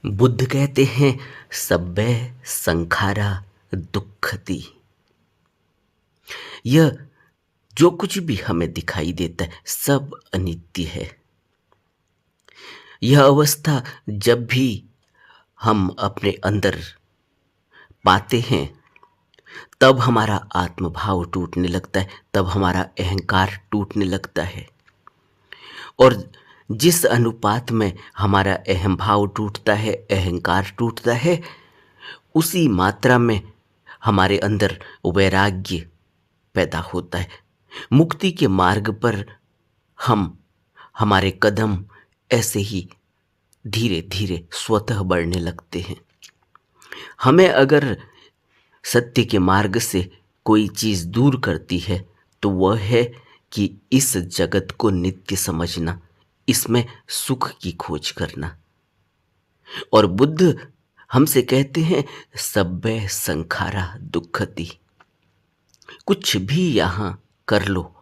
बुद्ध कहते हैं सब्बे संखारा दुक्खति। यह जो कुछ भी हमें दिखाई देता है सब अनित्य है। यह अवस्था जब भी हम अपने अंदर पाते हैं तब हमारा आत्मभाव टूटने लगता है, तब हमारा अहंकार टूटने लगता है। और जिस अनुपात में हमारा अहम भाव टूटता है, अहंकार टूटता है, उसी मात्रा में हमारे अंदर वैराग्य पैदा होता है। मुक्ति के मार्ग पर हम हमारे कदम ऐसे ही धीरे धीरे स्वतः बढ़ने लगते हैं। हमें अगर सत्य के मार्ग से कोई चीज़ दूर करती है तो वह है कि इस जगत को नित्य समझना, इसमें सुख की खोज करना। और बुद्ध हमसे कहते हैं सब्बे संखारा दुक्खति। कुछ भी यहाँ कर लो,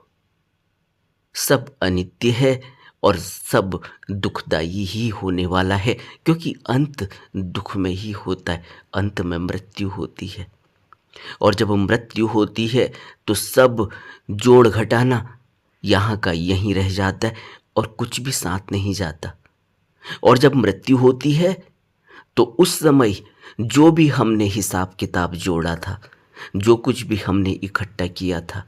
सब अनित्य है और सब दुखदाई ही होने वाला है, क्योंकि अंत दुख में ही होता है। अंत में मृत्यु होती है और जब मृत्यु होती है तो सब जोड़ घटाना यहाँ का यहीं रह जाता है और कुछ भी साथ नहीं जाता। और जब मृत्यु होती है तो उस समय जो भी हमने हिसाब किताब जोड़ा था, जो कुछ भी हमने इकट्ठा किया था,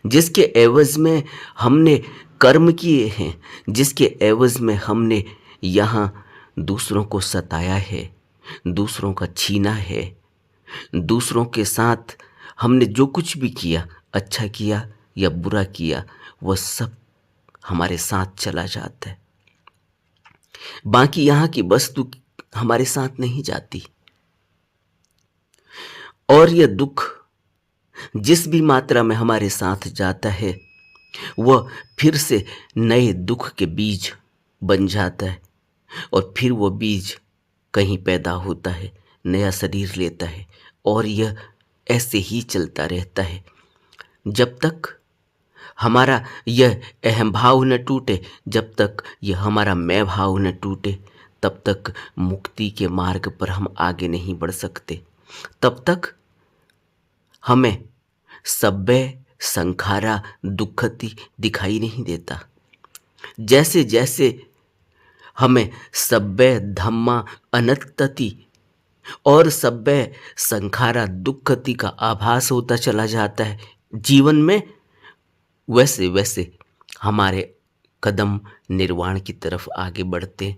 जिसके एवज में हमने कर्म किए हैं, जिसके एवज में हमने यहाँ दूसरों को सताया है, दूसरों का छीना है, दूसरों के साथ हमने जो कुछ भी किया, अच्छा किया या बुरा किया, वह सब हमारे साथ चला जाता है। बाकी यहाँ की वस्तु हमारे साथ नहीं जाती। और यह दुख जिस भी मात्रा में हमारे साथ जाता है वह फिर से नए दुख के बीज बन जाता है और फिर वो बीज कहीं पैदा होता है, नया शरीर लेता है और यह ऐसे ही चलता रहता है जब तक हमारा यह अहम भाव न टूटे, जब तक यह हमारा मैं भाव न टूटे, तब तक मुक्ति के मार्ग पर हम आगे नहीं बढ़ सकते। तब तक हमें सब्बे संखारा दुक्खति दिखाई नहीं देता। जैसे जैसे हमें सब्बे धम्मा अनत्तति और सब्बे संखारा दुक्खति का आभास होता चला जाता है जीवन में, वैसे वैसे हमारे कदम निर्वाण की तरफ आगे बढ़ते